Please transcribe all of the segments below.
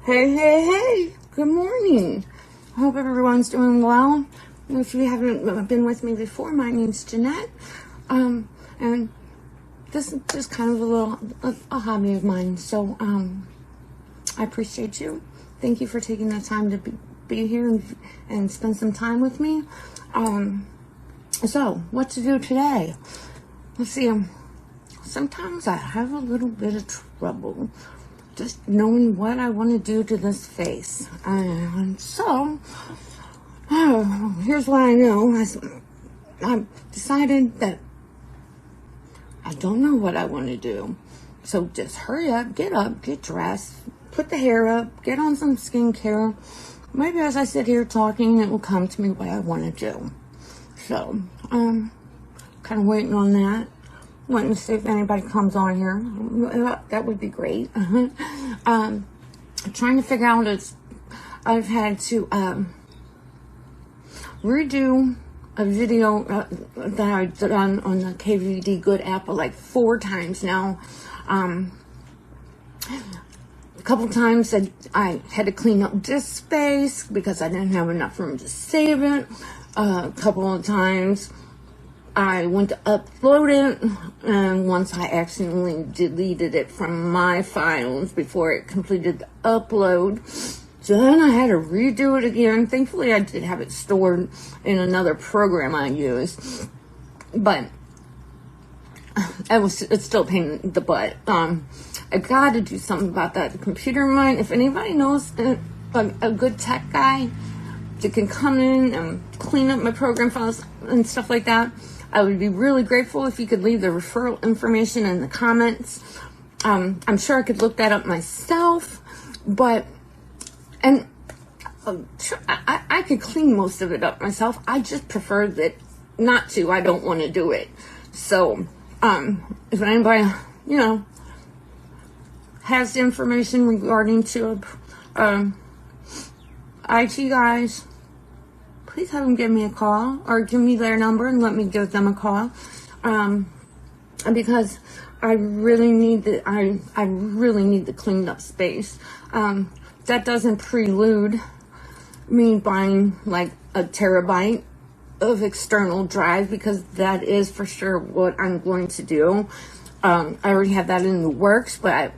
Hey, good morning. I hope everyone's doing well. If you haven't been with me before, my name's Jeanette. And this is just kind of a hobby of mine. So, I appreciate you. Thank you for taking the time to be here and spend some time with me. So, what to do today? Let's see, sometimes I have a little bit of trouble just knowing what I want to do to this face. And so, here's what I know. I decided that I don't know what I want to do. So just hurry up, get dressed, put the hair up, get on some skincare. Maybe as I sit here talking, it will come to me what I want to do. So, kind of waiting on that. Waiting to see if anybody comes on here. That would be great. Trying to figure out I've had to redo a video that I've done on the KVD Good app like 4 times now. A couple times I had to clean up disk space because I didn't have enough room to save it. A couple of times I went to upload it, and once I accidentally deleted it from my files before it completed the upload. So then I had to redo it again. Thankfully, I did have it stored in another program I used, but it's still a pain in the butt. I got to do something about that computer of mine. If anybody knows a good tech guy that can come in and clean up my program files and stuff like that, I would be really grateful if you could leave the referral information in the comments. I'm sure I could look that up myself, but I could clean most of it up myself. I just prefer that not to. I don't want to do it. So, if anybody, has the information regarding to IT guys, please have them give me a call or give me their number and let me give them a call. Because I really need the cleaned up space. That doesn't prelude me buying like a terabyte of external drive, because that is for sure what I'm going to do. I already have that in the works, but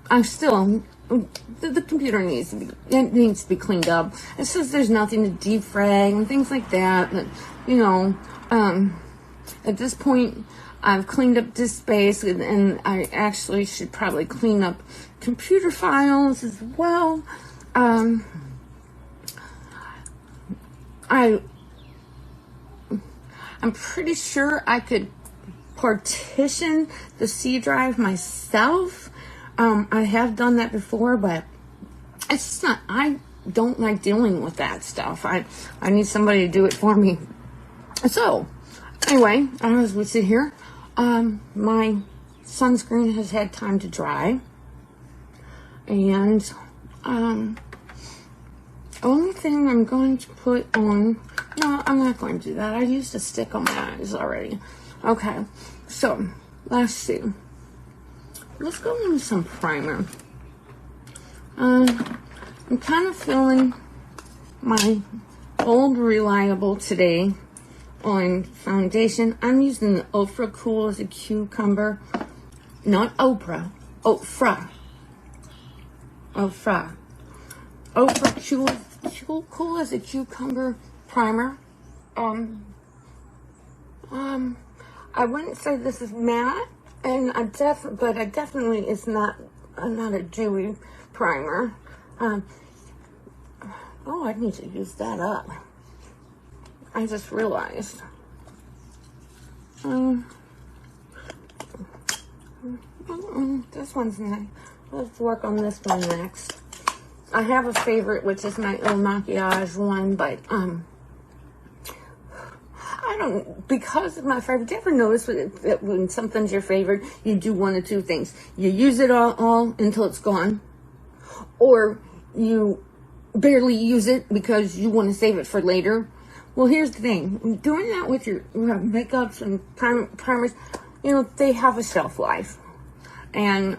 I'm still, the computer needs to be cleaned up. It says there's nothing to defrag and things like that, but at this point I've cleaned up disk space, and I actually should probably clean up computer files as well. I'm pretty sure I could partition the C drive myself. I have done that before, but it's just not, I don't like dealing with that stuff. I need somebody to do it for me. So, anyway, as we sit here, my sunscreen has had time to dry, and only thing I'm going to put on, no, I'm not going to do that. I used a stick on my eyes already. Okay, so let's see. Let's go into some primer. I'm kind of feeling my old reliable today on foundation. I'm using the Ofra Cool as a Cucumber, not Oprah, Ofra. Ofra Cool as a Cucumber primer. I wouldn't say this is matte, and but I definitely is not a dewy primer. Oh, I need to use that up. I just realized. This one's nice. Let's work on this one next. I have a favorite, which is my Il Makiage one, but I don't, because of my favorite. Do you ever notice that when something's your favorite, you do one of two things? You use it all until it's gone, or you barely use it because you want to save it for later. Well, here's the thing. Doing that with your makeups and primers, they have a shelf life. And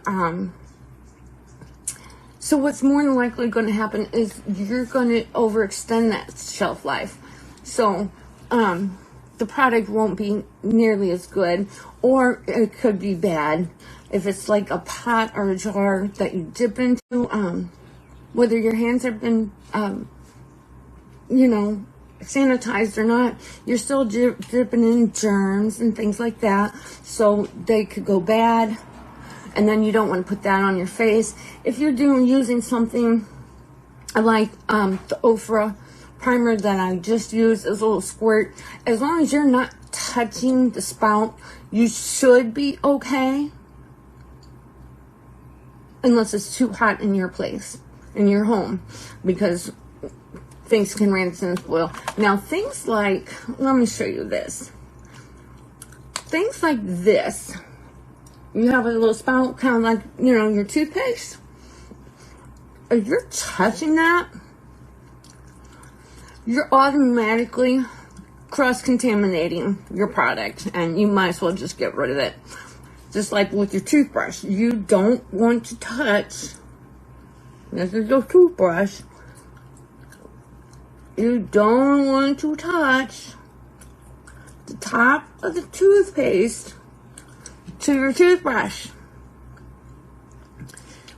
so what's more than likely going to happen is you're going to overextend that shelf life. So the product won't be nearly as good, or it could be bad. If it's like a pot or a jar that you dip into, whether your hands have been, sanitized or not, you're still dripping in germs and things like that. So they could go bad. And then you don't want to put that on your face. If you're using something like the Ofra primer that I just used, as a little squirt, as long as you're not touching the spout, you should be okay. Unless it's too hot in your place, in your home, because things can rinse and spoil. Now, things like, let me show you this. Things like this. You have a little spout, kind of like, your toothpaste. If you're touching that, you're automatically cross-contaminating your product, and you might as well just get rid of it. Just like with your toothbrush, you don't want to touch, this is your toothbrush, you don't want to touch the top of the toothpaste to your toothbrush,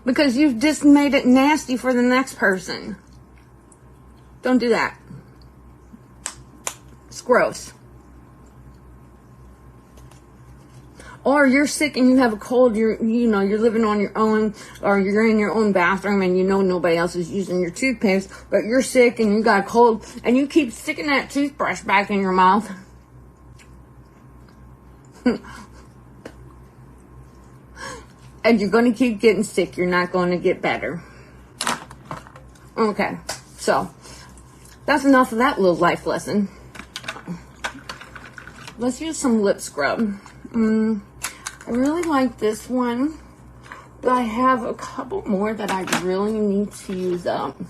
because you've just made it nasty for the next person. Don't do that. It's gross. Or you're sick and you have a cold, you're living on your own, or you're in your own bathroom and nobody else is using your toothpaste, but you're sick and you got a cold and you keep sticking that toothbrush back in your mouth. And you're going to keep getting sick. You're not going to get better. Okay, so that's enough of that little life lesson. Let's use some lip scrub. I really like this one, but I have a couple more that I really need to use up.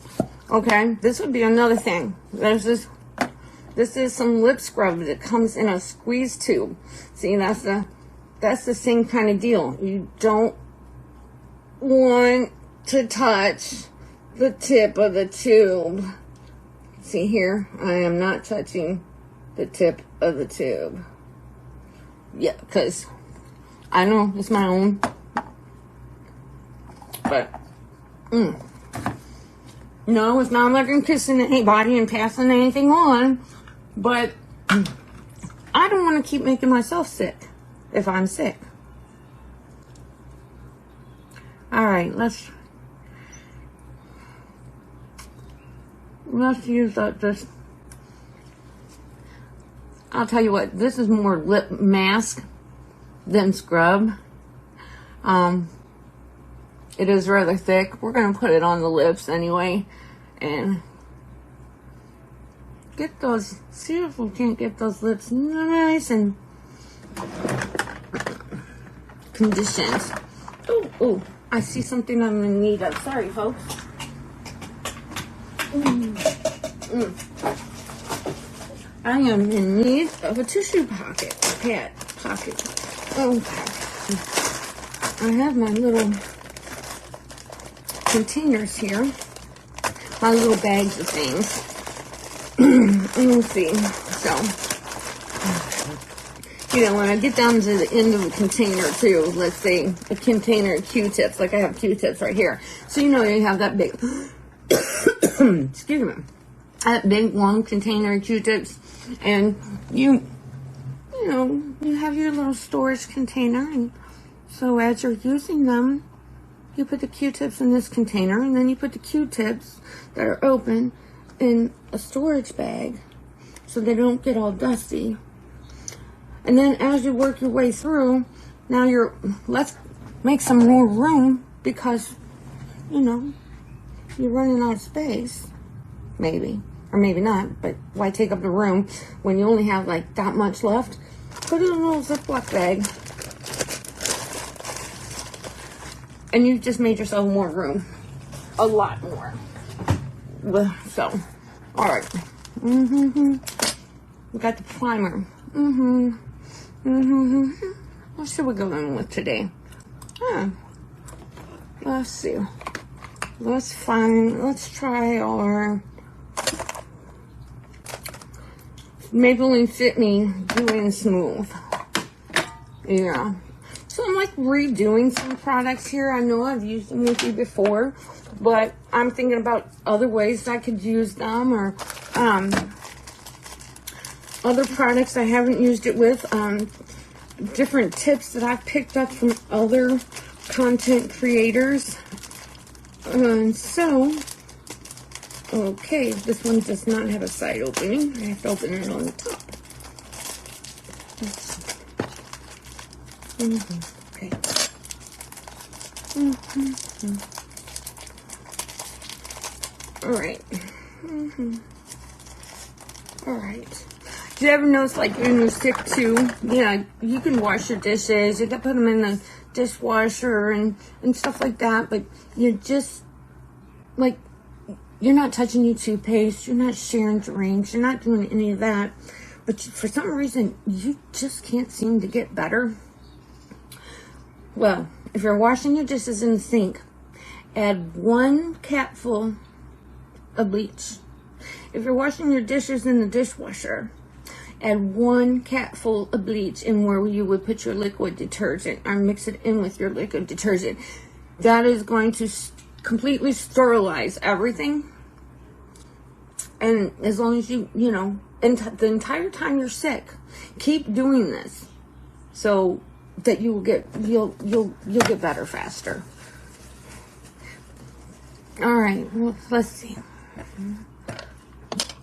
Okay, this would be another thing. This is some lip scrub that comes in a squeeze tube. See, that's the same kind of deal. You don't want to touch the tip of the tube. See here, I am not touching the tip of the tube. Yeah, because I know it's my own, but no, it's not like I'm kissing anybody and passing anything on, but I don't want to keep making myself sick if I'm sick. All right, let's use this. I'll tell you what, this is more lip mask than scrub. It is rather thick. We're going to put it on the lips anyway. And get those, see if we can't get those lips nice and conditioned. Oh, I see something I'm in need of. Sorry, folks. I am in need of a tissue pocket. Pocket. Okay. I have my little containers here. My little bags of things. Let's see. So, when I get down to the end of a container too, let's say a container of Q-tips, like I have Q-tips right here. So, you have that big, excuse me, that big long container of Q-tips, and you have your little storage container, and so as you're using them, you put the Q-tips in this container, and then you put the Q-tips that are open in a storage bag so they don't get all dusty. And then as you work your way through, now let's make some more room, because, you're running out of space, maybe. Or maybe not, but why take up the room when you only have like that much left? Put it in a little Ziploc bag. And you just made yourself more room. A lot more. So, alright. We got the primer. What should we go in with today? Let's see. Let's try our Maybelline Fit Me Dewy and Smooth. Yeah. So I'm like redoing some products here. I know I've used them with you before, but I'm thinking about other ways I could use them, or other products I haven't used it with. Different tips that I've picked up from other content creators. So, okay, this one does not have a side opening. I have to open it on the top. Okay. All right. All right. Do you ever notice, like, when you're sick too? Yeah, you can wash your dishes. You can put them in the dishwasher and stuff like that. But you're just, like, you're not touching your toothpaste. You're not sharing drinks. You're not doing any of that. But for some reason, you just can't seem to get better. Well, if you're washing your dishes in the sink, add 1 capful of bleach. If you're washing your dishes in the dishwasher, add 1 capful of bleach in where you would put your liquid detergent, or mix it in with your liquid detergent. That is going to completely sterilize everything. And as long as you know, the entire time you're sick, keep doing this, so that you'll get better faster. All right, well, let's see.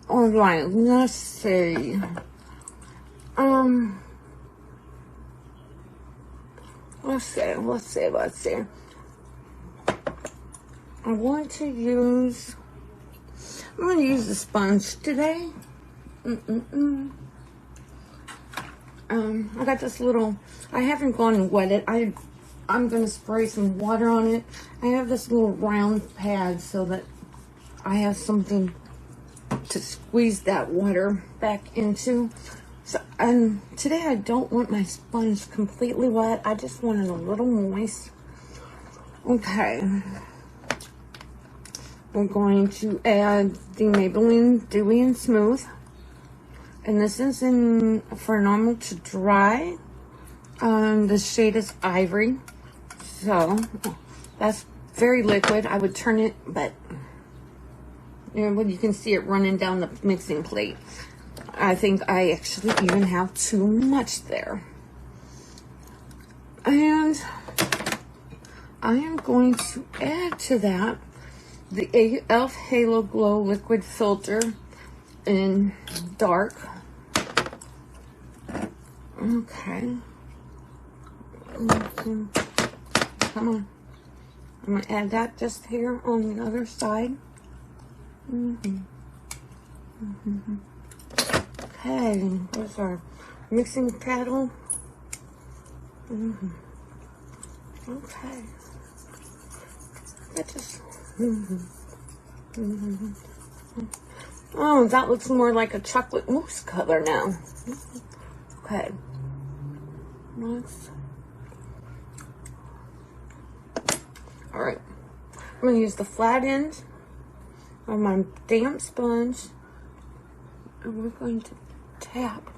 All right, let's see. Let's see. I'm going to use the sponge today. I got this little, I haven't gone and wet it. I'm going to spray some water on it. I have this little round pad so that I have something to squeeze that water back into. So, today I don't want my sponge completely wet. I just want it a little moist. Okay. We're going to add the Maybelline Dewy and Smooth. And this is for normal to dry. The shade is Ivory. So, that's very liquid. I would turn it, but you can see it running down the mixing plate. I think I actually even have too much there. And I am going to add to that the e.l.f. Halo Glow Liquid Filter in dark. Okay. Come on. I'm going to add that just here on the other side. Okay, there's our mixing paddle. Okay. That just... Oh, that looks more like a chocolate mousse color now. Okay. Next. Alright. I'm going to use the flat end of my damp sponge. And we're going to tap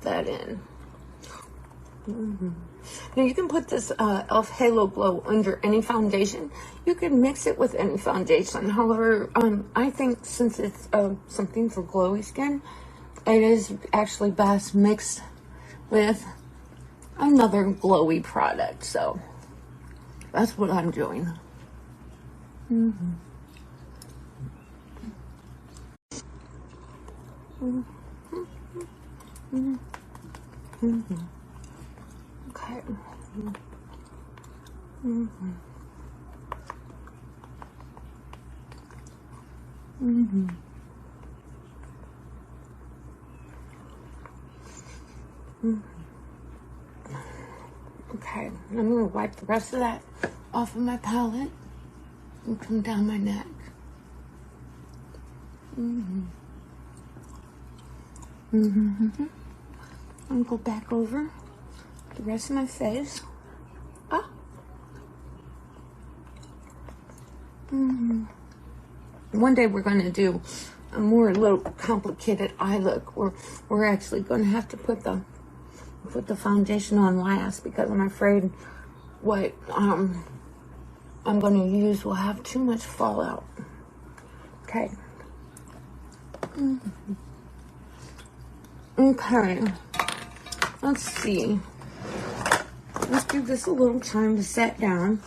that in. Now you can put this e.l.f. Halo Glow under any foundation. You can mix it with any foundation. However, I think since it's something for glowy skin, it is actually best mixed with another glowy product. So that's what I'm doing. Okay. Okay, I'm going to wipe the rest of that off of my palette and come down my neck. And go back over the rest of my face. Ah. One day we're going to do a little complicated eye look. We're actually going to have to put the foundation on last because I'm afraid what I'm going to use will have too much fallout. Okay. Okay. Let's see. Let's give this a little time to set down.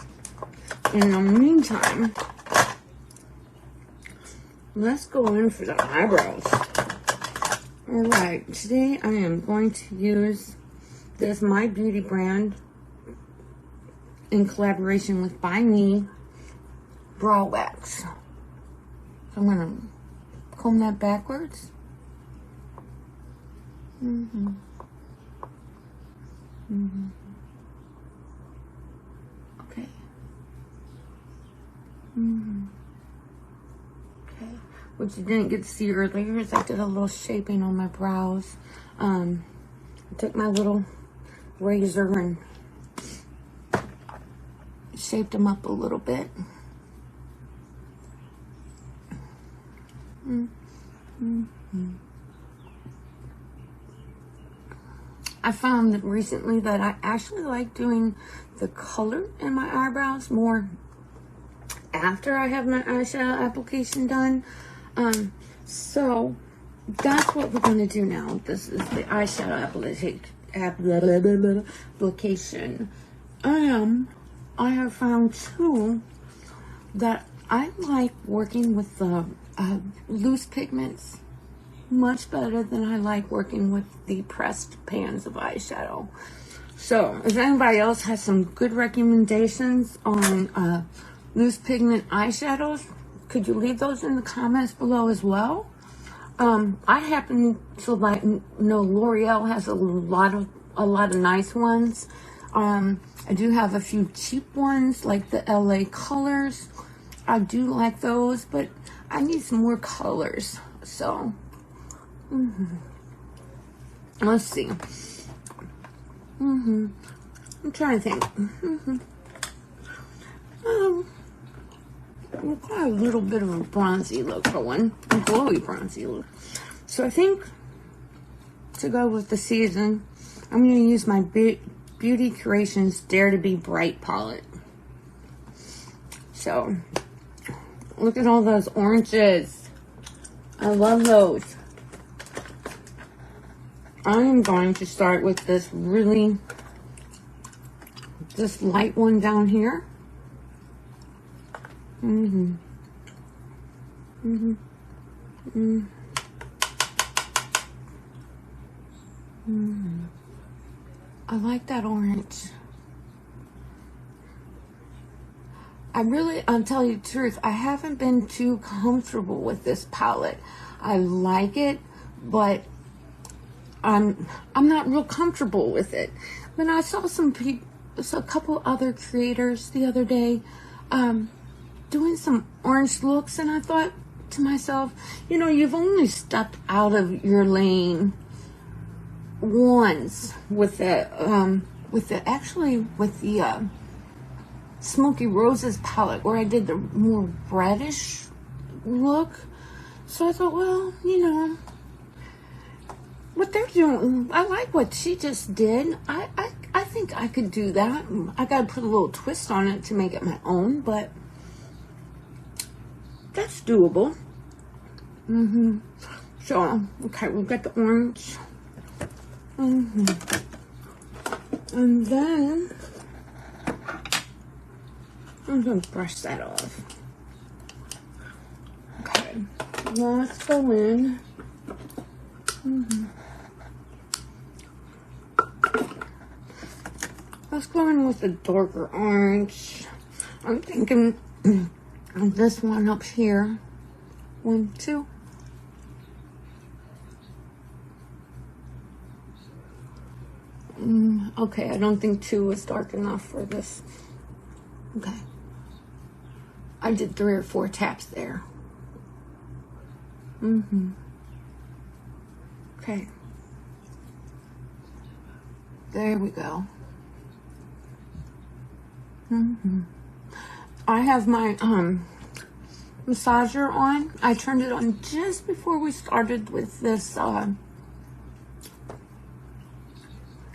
In the meantime, let's go in for the eyebrows. Alright, today I am going to use this My Beauty brand in collaboration with By Me Brow Wax. So I'm going to comb that backwards. Okay. Okay. What you didn't get to see earlier is I did a little shaping on my brows. I took my little razor and shaped them up a little bit. I found that recently that I actually like doing the color in my eyebrows more after I have my eyeshadow application done. So that's what we're going to do now. This is the eyeshadow application. I have found too that I like working with the loose pigments much better than I like working with the pressed pans of eyeshadow. So if anybody else has some good recommendations on loose pigment eyeshadows, could you leave those in the comments below as well? I happen to like know L'Oreal has a lot of nice ones. I do have a few cheap ones like the LA colors. I do like those, but I need some more colors. So let's see. I'm trying to think. We've got a little bit of a bronzy look going, a glowy bronzy look. So I think to go with the season, I'm going to use my Beauty Creations Dare to Be Bright palette. So look at all those oranges. I love those. I am going to start with this light one down here. I like that orange. I'll tell you the truth, I haven't been too comfortable with this palette. I like it, but I'm not real comfortable with it. When I saw a couple other creators the other day doing some orange looks, and I thought to myself, you know, you've only stepped out of your lane once with the Smoky Roses palette, where I did the more reddish look. So I thought, well, you know, what they're doing, I like what she just did. I think I could do that. I gotta put a little twist on it to make it my own, but that's doable. So, okay, we've got the orange. And then I'm gonna brush that off. Okay, let's go in. Let's go in with a darker orange. I'm thinking of this one up here. 1, 2. Okay, I don't think 2 is dark enough for this. Okay. I did 3 or 4 taps there. Okay. There we go. I have my massager on. I turned it on just before we started with this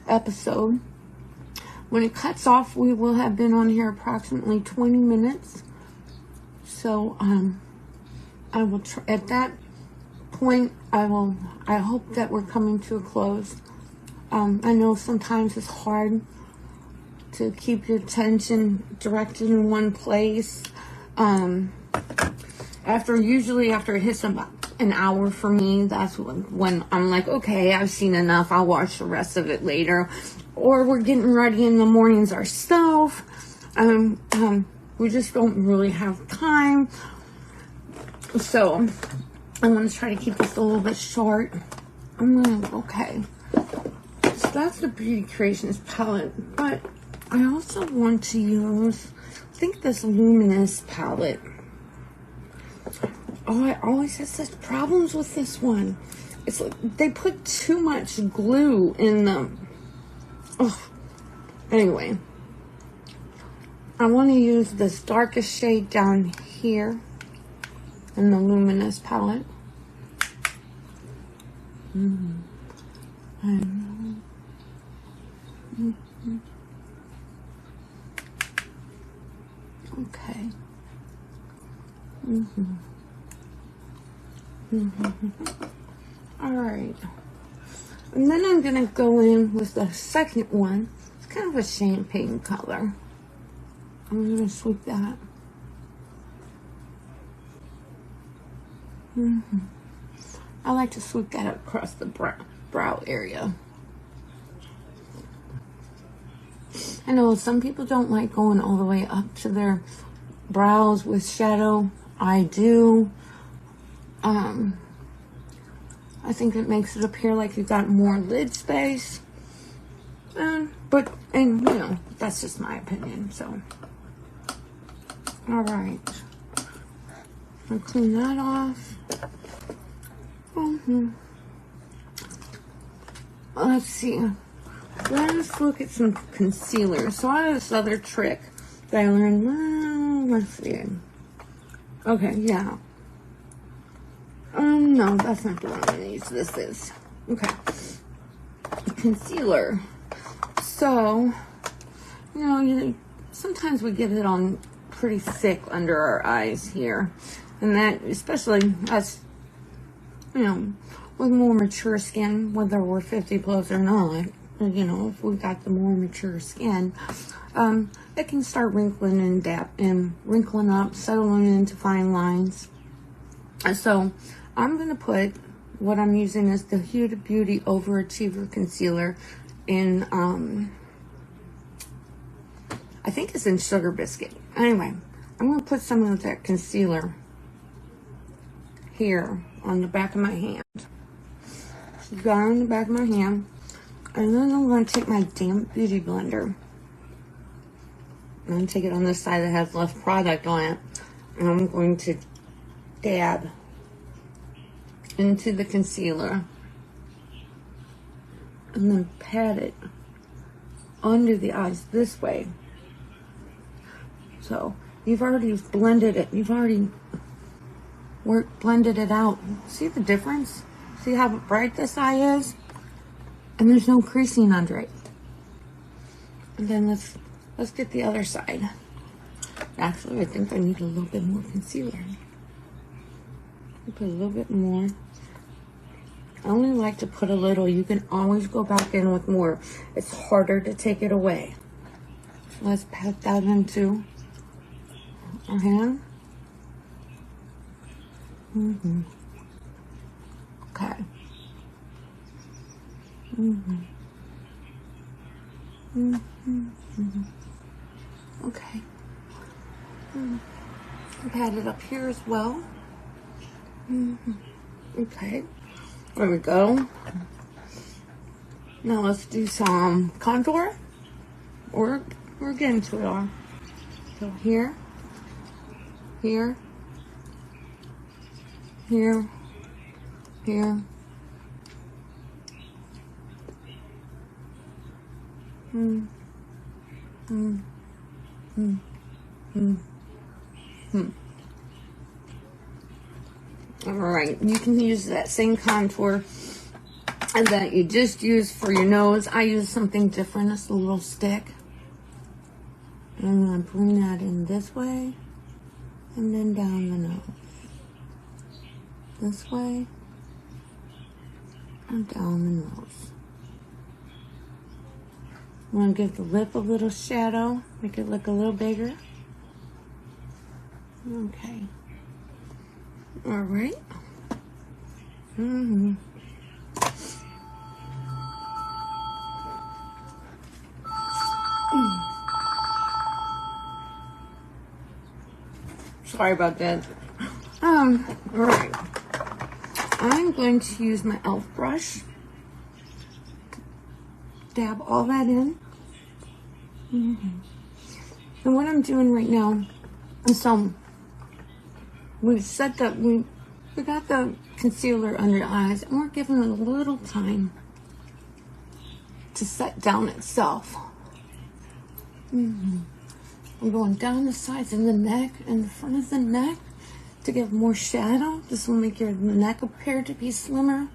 episode. When it cuts off, we will have been on here approximately 20 minutes. So I will at that point, I hope that we're coming to a close. I know sometimes it's hard to keep your attention directed in one place. Usually after it hits about an hour for me, that's when I'm like, okay, I've seen enough. I'll watch the rest of it later. Or we're getting ready in the mornings ourselves. We just don't really have time. So I'm going to try to keep this a little bit short. Okay. So that's the Beauty Creations palette. But I also want to use, I think, this Luminous palette. Oh, I always have such problems with this one. It's like they put too much glue in them. Oh, anyway. I want to use this darkest shade down here in the Luminous palette. I know. Okay. All right. And then I'm going to go in with the second one. It's kind of a champagne color. I'm going to sweep that. I like to sweep that across the brow area. I know some people don't like going all the way up to their brows with shadow. I do. I think it makes it appear like you've got more lid space. But you know, that's just my opinion, so. All right. I'll clean that off. Let's see. Let's look at some concealer. So I have this other trick that I learned. Well, let's see. Okay, yeah. No, that's not the one I'm gonna use. This is. Okay. Concealer. So, you know, sometimes we get it on pretty thick under our eyes here. And that, especially us, you know, with more mature skin, whether we're 50 plus or not, you know, if we've got the more mature skin, it can start wrinkling and wrinkling up, settling into fine lines. So I'm going to put what I'm using is the Huda Beauty Overachiever Concealer in, I think it's in Sugar Biscuit. Anyway, I'm going to put some of that concealer here on the back of my hand. Got on the back of my hand. And then I'm going to take my damp beauty blender. I'm going to take it on this side that has less product on it. And I'm going to dab into the concealer. And then pat it under the eyes this way. So you've already blended it. You've already blended it out. See the difference? See how bright this eye is? And there's no creasing under it. And then let's get the other side. Actually, I think I need a little bit more concealer. Put a little bit more. I only like to put a little. You can always go back in with more. It's harder to take it away. Let's pat that into our hand. Okay. Okay. Pat it up here as well. Okay. There we go. Now let's do some contour. We're getting to it all. So here, here, here, here. All right, you can use that same contour and that you just used for your nose. I use something different. It's a little stick. And I'm going to bring that in this way and then down the nose. This way and down the nose. I'm going to give the lip a little shadow, make it look a little bigger. Okay. All right. Sorry about that. All right. I'm going to use my e.l.f. brush. Dab all that in. And what I'm doing right now, so we got the concealer under the eyes, and we're giving it a little time to set down itself. I'm going down the sides of the neck and the front of the neck to give more shadow. This will make your neck appear to be slimmer.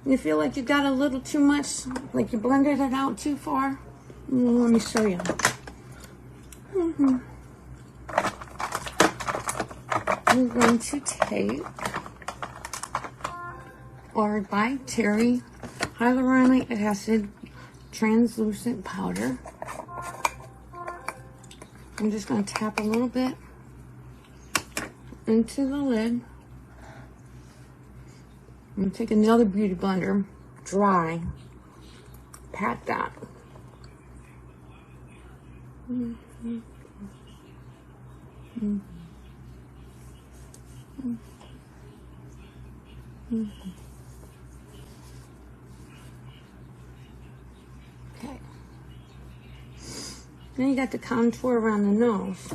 You feel like you got a little too much, like you blended it out too far? Let me show you. I'm going to take our by Terry hyaluronic acid translucent powder. I'm just going to tap a little bit into the lid. I'm going to take another beauty blender, dry, pat that. Okay. Then you got the contour around the nose.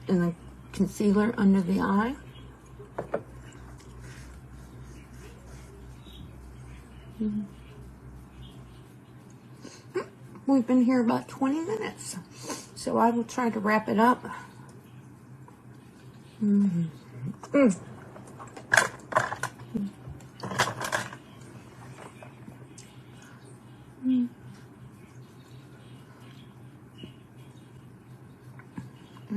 And the concealer under the eye. We've been here about 20 minutes, so I will try to wrap it up. I'm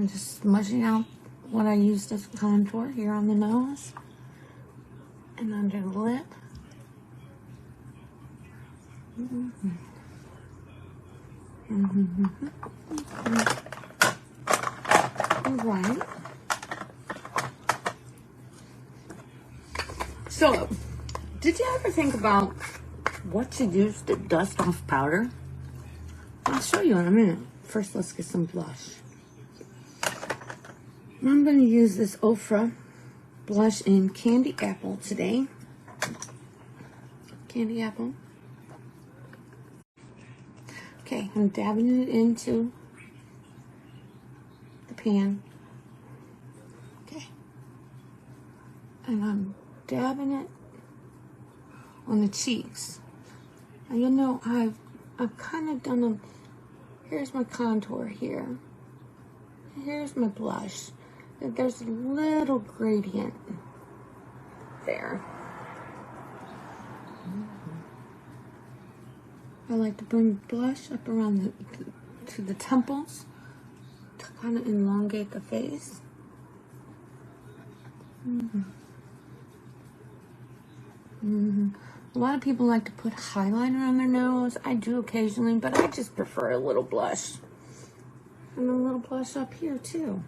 just smudging out what I used as contour here on the nose and under the lip. All right. So, did you ever think about what to use to dust off powder? I'll show you in a minute. First, let's get some blush. I'm going to use this Ofra blush in Candy Apple today. Candy Apple. Okay, I'm dabbing it into the pan. Okay. And I'm dabbing it on the cheeks. And you know, I've kind of done a, here's my contour here. Here's my blush. There's a little gradient there. I like to bring blush up around to the temples to kind of elongate the face. A lot of people like to put highlighter on their nose. I do occasionally, but I just prefer a little blush. And a little blush up here too.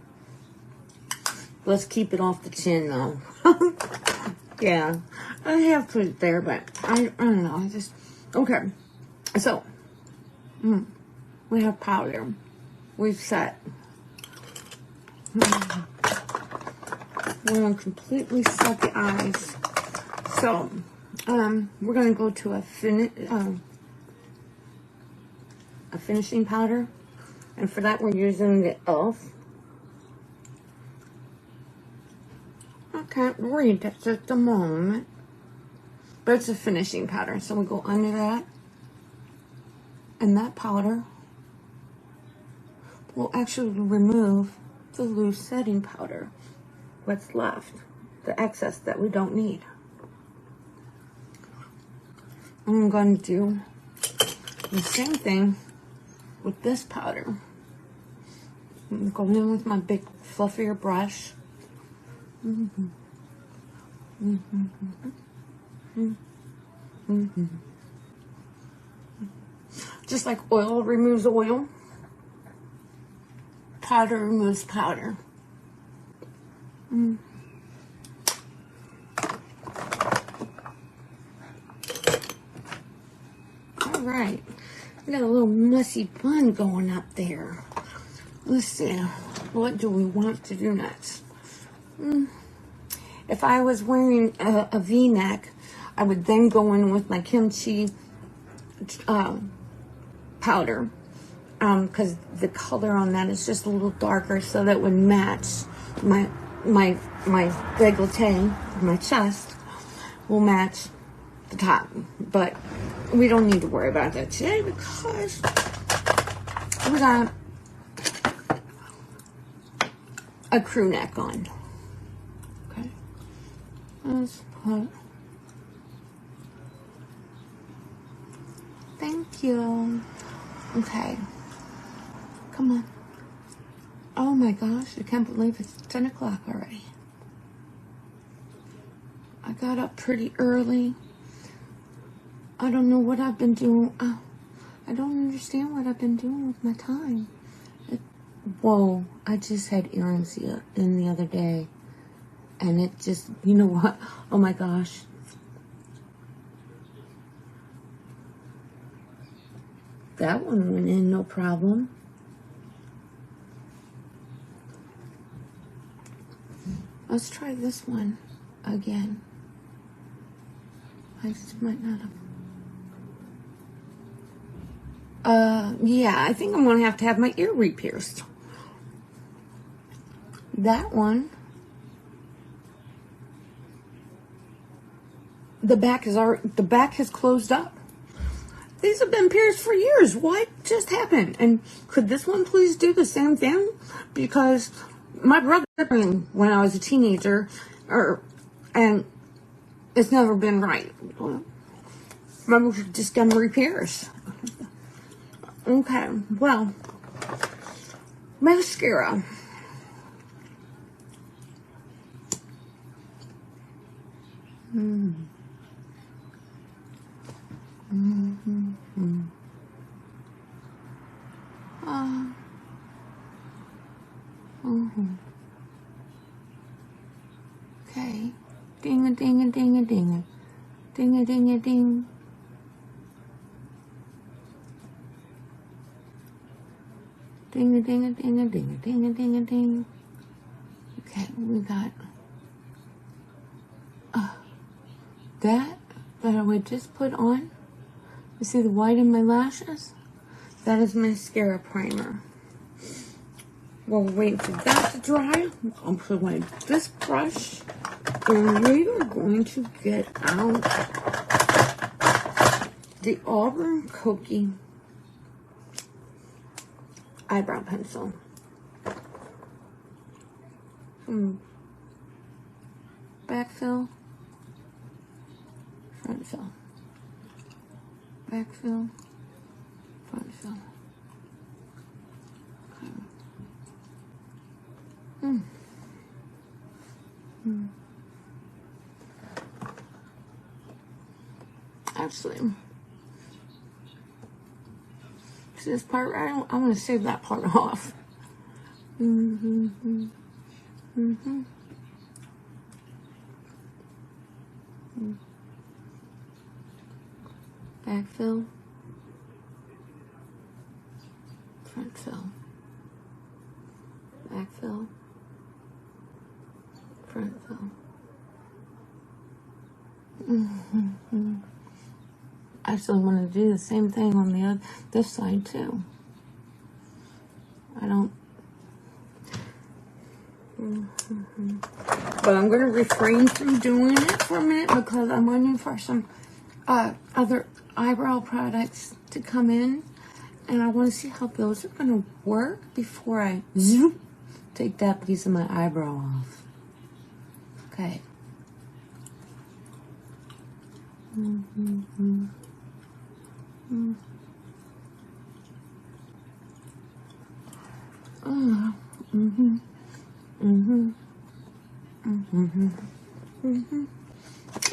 Let's keep it off the chin though. Yeah, I have put it there, but I don't know. I just, okay. So, we have powder. We've set. We're going to completely set the eyes. So, we're going to go to a finishing powder. And for that, we're using the e.l.f. Can't read it at the moment. But it's a finishing powder. So we go under that. And that powder will actually remove the loose setting powder. What's left. The excess that we don't need. I'm going to do the same thing with this powder. I'm going in with my big fluffier brush. Just like oil removes oil, powder removes powder. All right, we got a little messy bun going up there. Let's see, what do we want to do next? If I was wearing a V-neck, I would then go in with my kimchi powder, because the color on that is just a little darker, so that would match my décolleté, my chest will match the top. But we don't need to worry about that today because we got a crew neck on. Okay, let's put. Thank you. Okay, come on. Oh my gosh, I can't believe it's 10 o'clock already. I got up pretty early. I don't know what I've been doing. I don't understand what I've been doing with my time. Whoa, I just had errands in the other day. And it just, you know what? Oh my gosh. That one went in, no problem. Let's try this one again. I just might not have. Yeah, I think I'm going to have my ear re-pierced. That one. The back has closed up. These have been pierced for years. What just happened? And could this one please do the same thing? Because my brother, when I was a teenager, and it's never been right. Maybe we should just get them re-pierced. Okay, well, mascara. Okay. Ding a ding a ding a ding a ding a ding a ding. Ding a ding a ding a ding a ding a ding a ding. Okay, we got that I would just put on. You see the white in my lashes? That is mascara primer. While we're waiting for that to dry, I'm putting away this brush, and we are going to get out the Auburn Cokie eyebrow pencil. Backfill, front fill, backfill, front fill. Actually, see this part right? I'm going to save that part off. Backfill, front fill, backfill, front fill. Actually, I'm going to do the same thing on this side too. I don't. But But I'm going to refrain from doing it for a minute because I'm waiting for some other eyebrow products to come in. And I want to see how those are going to work before I zoop, take that piece of my eyebrow off. Okay. All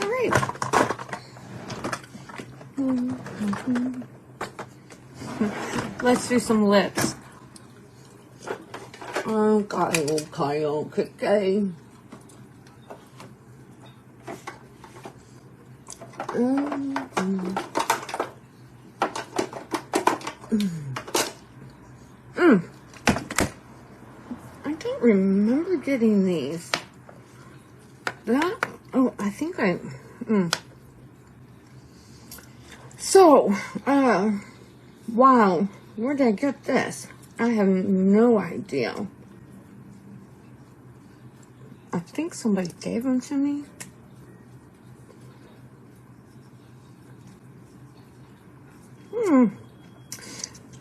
right. Let's do some lips. Okay. I don't remember getting these. I think I... So, wow. Where did I get this? I have no idea. I think somebody gave them to me.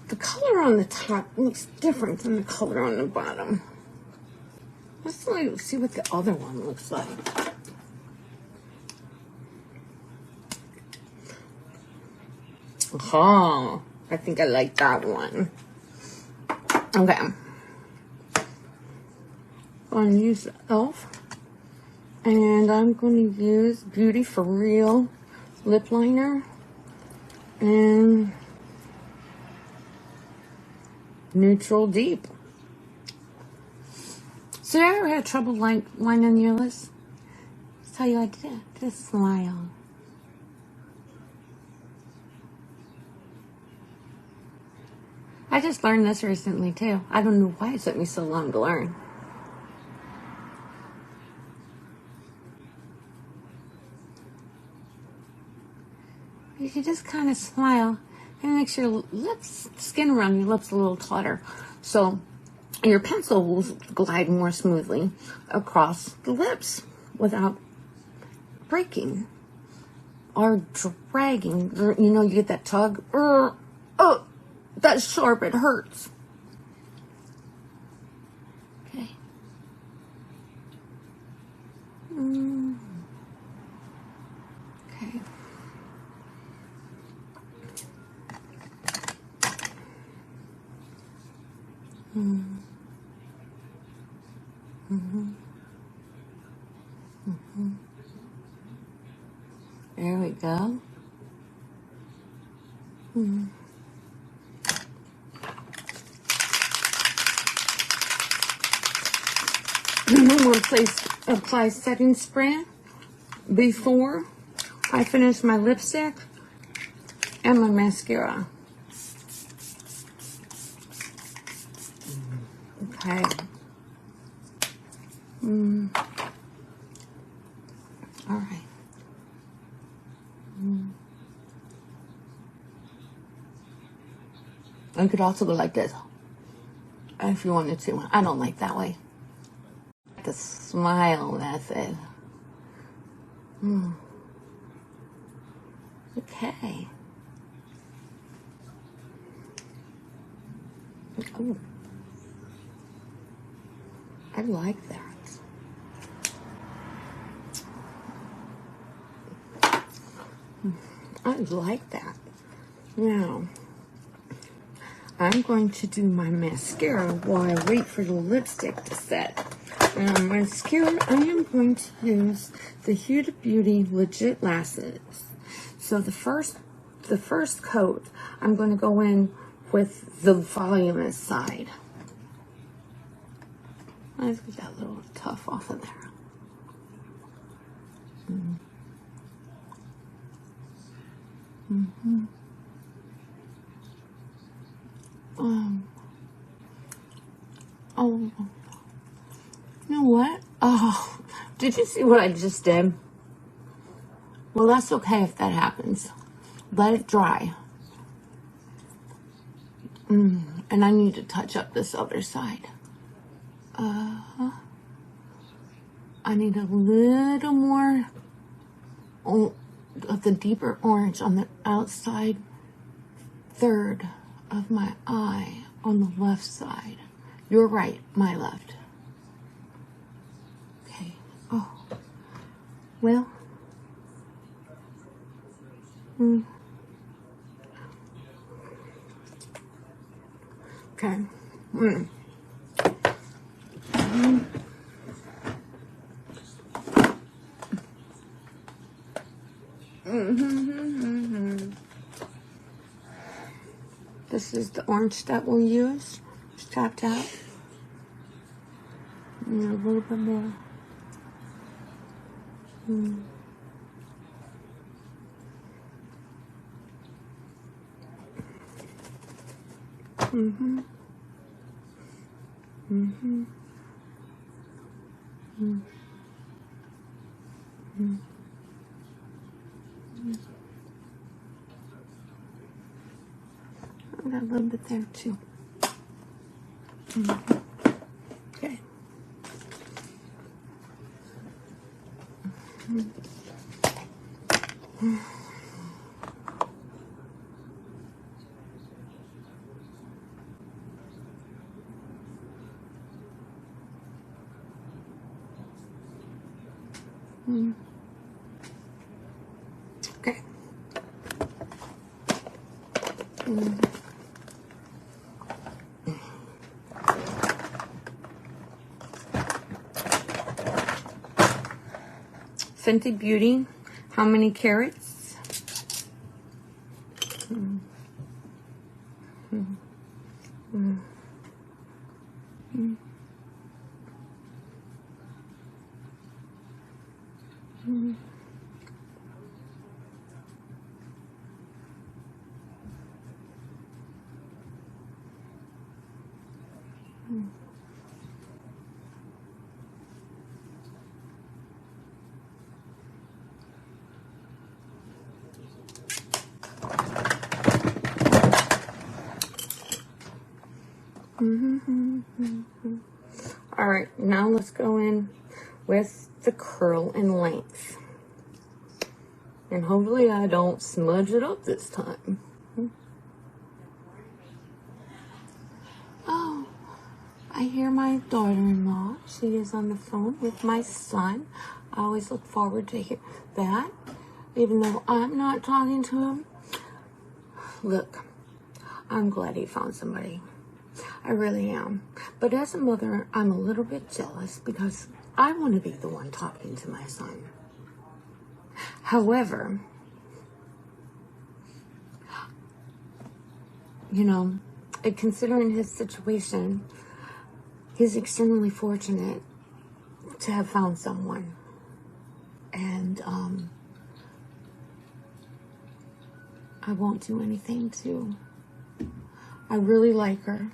The color on the top looks different than the color on the bottom. Let's see what the other one looks like. Oh, I think I like that one. Okay. I'm going to use e.l.f. And I'm going to use Beauty For Real lip liner. And Neutral Deep. So you ever had trouble lining your lips? That's how you like to do it. Just smile. I just learned this recently too. I don't know why it took me so long to learn. You can just kind of smile and it makes your lips, skin around your lips a little taller. So your pencil will glide more smoothly across the lips without breaking or dragging. You know, you get that tug. That's sharp, it hurts. Okay. Okay. There we go. I'm going to apply setting spray before I finish my lipstick and my mascara. Okay. All right. I could also go like this if you wanted to. I don't like that way. The smile method. Okay. Oh, I like that. I like that. Now, I'm going to do my mascara while I wait for the lipstick to set. And mascara, I am going to use the Huda Beauty Legit Lashes. So the first coat, I'm going to go in with the voluminous side. Let's get that little tuff off of there. Oh, you know what? Oh, did you see what I just did? Well, that's okay if that happens. Let it dry. And I need to touch up this other side. I need a little more of the deeper orange on the outside third of my eye on the left side. Your right, my left. Okay. Oh. Well. Okay. This is the orange that we'll use. Just tap tap. And a little bit more. I got a little bit there too. Okay. Okay. Fenty Beauty, how many carats? All right, now let's go in with the curl and length. And hopefully I don't smudge it up this time. Oh, I hear my daughter-in-law. She is on the phone with my son. I always look forward to hear that, even though I'm not talking to him. Look, I'm glad he found somebody. I really am. But as a mother, I'm a little bit jealous because I want to be the one talking to my son. However, you know, considering his situation, he's extremely fortunate to have found someone. And I won't do anything to... I really like her.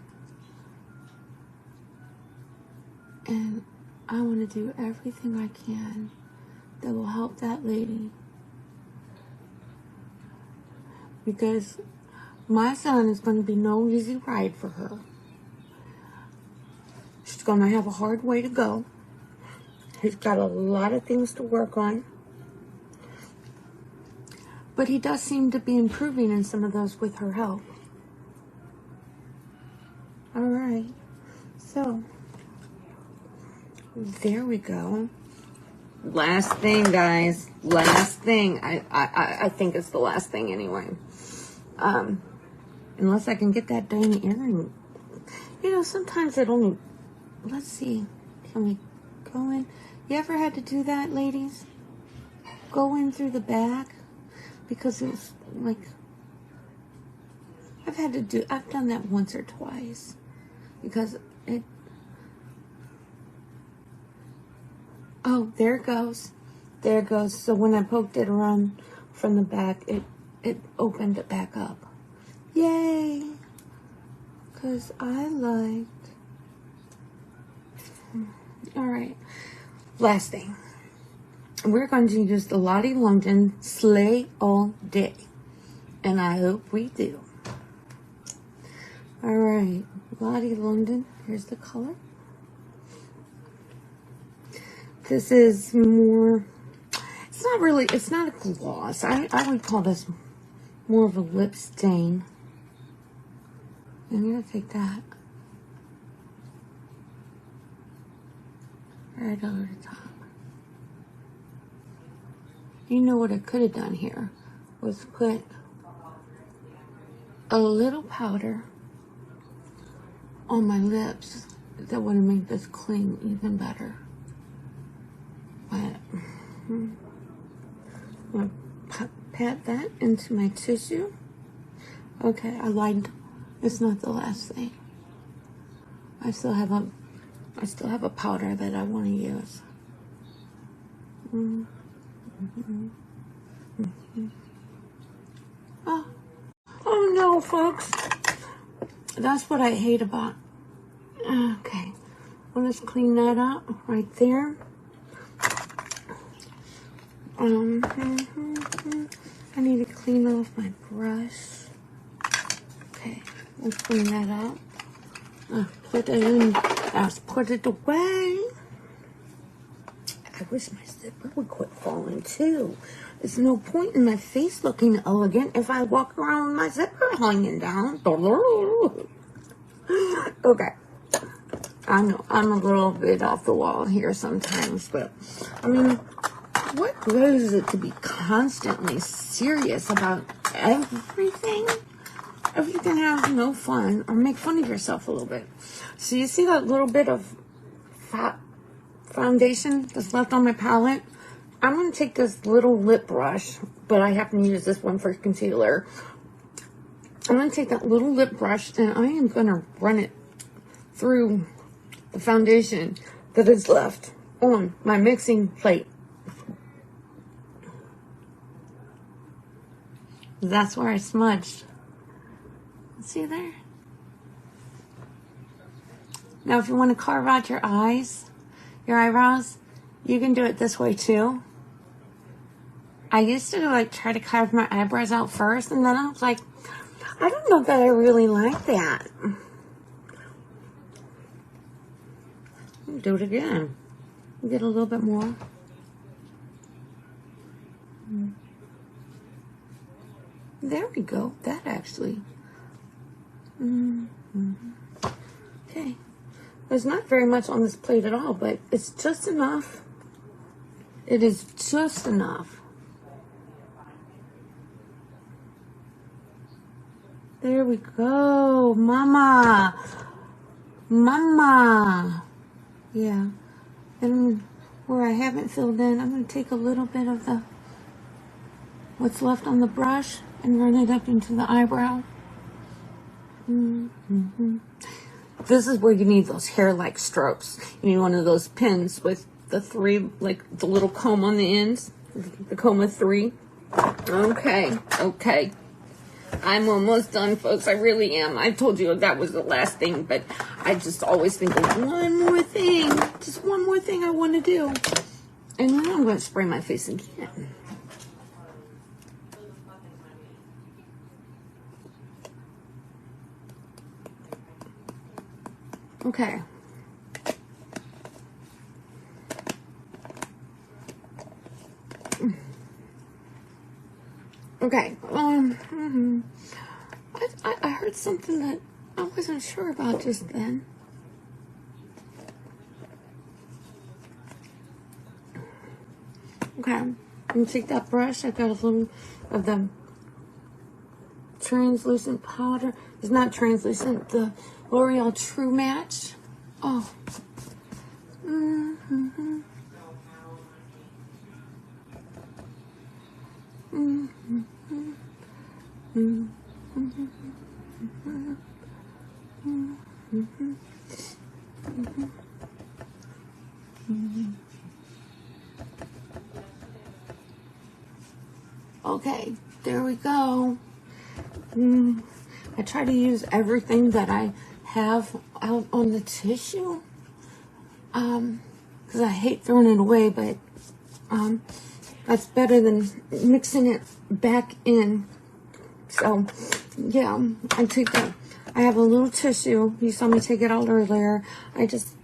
And I want to do everything I can that will help that lady. Because my son is going to be no easy ride for her. She's going to have a hard way to go. He's got a lot of things to work on. But he does seem to be improving in some of those with her help. All right. So... there we go. Last thing, guys. Last thing. I think it's the last thing anyway. Unless I can get that dang earring. You know, sometimes it only... let's see. Can we go in? You ever had to do that, ladies? Go in through the back? Because it's like... I've done that once or twice. Because it... oh, there it goes. There it goes. So when I poked it around from the back, it opened it back up. Yay! Because I liked... Alright. Last thing. We're going to use the Lottie London Slay All Day. And I hope we do. Alright. Lottie London. Here's the color. This is more, it's not really, it's not a gloss. I would call this more of a lip stain. I'm going to take that right over the top. You know what I could have done here was put a little powder on my lips. That would have made this cling even better. But I'm going to pat that into my tissue. Okay, I lied. It's not the last thing. I still have a powder that I want to use. Oh no, folks. That's what I hate about. Okay, I'll just clean that up right there. I need to clean off my brush. Okay, we'll clean that up. Put it in. Just put it away. I wish my zipper would quit falling too. There's no point in my face looking elegant if I walk around with my zipper hanging down. Okay. I know I'm a little bit off the wall here sometimes, but I mean, what good is it to be constantly serious about everything? If you can have no fun or make fun of yourself a little bit. So you see that little bit of foundation that's left on my palette? I'm going to take this little lip brush, but I happen to use this one for concealer. I'm going to take that little lip brush and I am going to run it through the foundation that is left on my mixing plate. That's where I smudged. See there? Now, if you want to carve out your eyes, your eyebrows, you can do it this way too. I used to like try to carve my eyebrows out first, and then I was like, I don't know that I really like that. Do it again. Get a little bit more. There we go. That actually. Okay. There's not very much on this plate at all, but it's just enough. It is just enough. There we go. Mama. Mama. Yeah. And where I haven't filled in, I'm going to take a little bit of the what's left on the brush and run it up into the eyebrow. This is where you need those hair-like strokes. You need one of those pins with the three, like the little comb on the ends. The comb of three. Okay. Okay. I'm almost done, folks. I really am. I told you that was the last thing, but I just always think of one more thing. Just one more thing I want to do. And then I'm going to spray my face again. Okay. Okay. I heard something that I wasn't sure about just then. Okay. I'm gonna take that brush. I got a little of the translucent powder. It's not translucent. The L'Oreal True Match. Oh. Okay, there we go. I try to use everything that I have out on the tissue, because I hate throwing it away, but that's better than mixing it back in. So yeah, I take that. I have a little tissue. You saw me take it out earlier. I just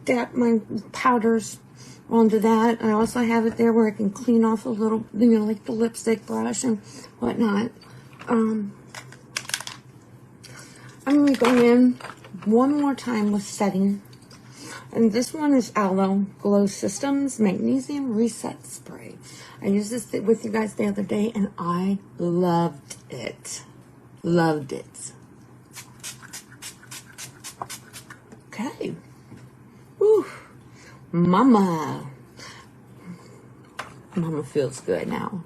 dab my powders onto that. I also have it there where I can clean off a little, you know, like the lipstick brush and whatnot. I'm going to go in one more time with setting. And this one is Aloe Glow Systems Magnesium Reset Spray. I used this with you guys the other day, and I loved it. Loved it. Okay. Whew. Mama feels good now.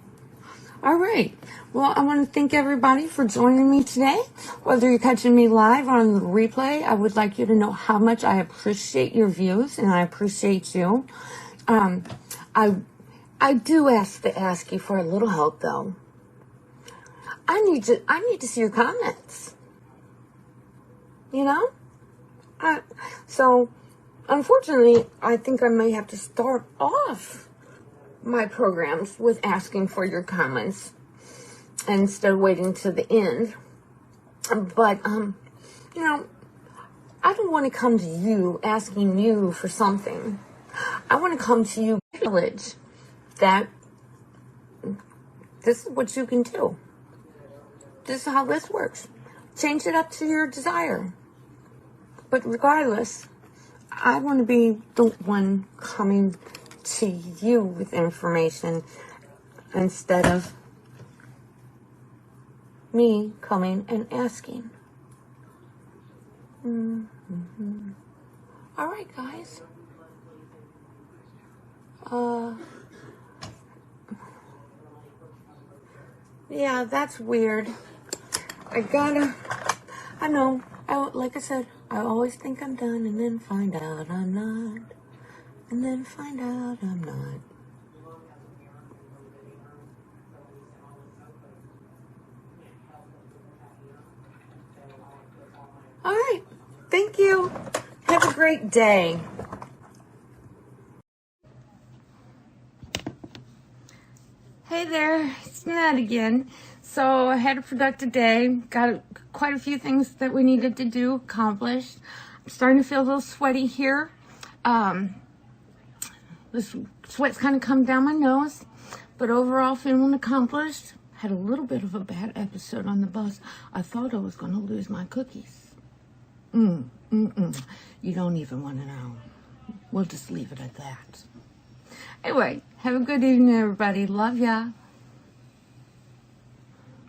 All right. Well, I want to thank everybody for joining me today. Whether you're catching me live or on the replay, I would like you to know how much I appreciate your views, and I appreciate you. I do ask you for a little help, though. I need to see your comments. You know? So, unfortunately, I think I may have to start off my programs with asking for your comments instead of waiting to the end. But, you know, I don't want to come to you asking you for something. I want to come to you with knowledge that this is what you can do. This is how this works. Change it up to your desire. But regardless, I want to be the one coming to you with information instead of me coming and asking. Mm-hmm. All right, guys. Yeah, that's weird. I know, like I said, I always think I'm done and then find out I'm not. And then find out I'm not. All right. Thank you. Have a great day. Hey there, it's Nat again. So I had a productive day. Got quite a few things that we needed to do accomplished. I'm starting to feel a little sweaty here. This sweat's kind of come down my nose, but overall feeling accomplished. Had a little bit of a bad episode on the bus. I thought I was going to lose my cookies. You don't even want to know. We'll just leave it at that. Anyway, have a good evening, everybody. Love ya.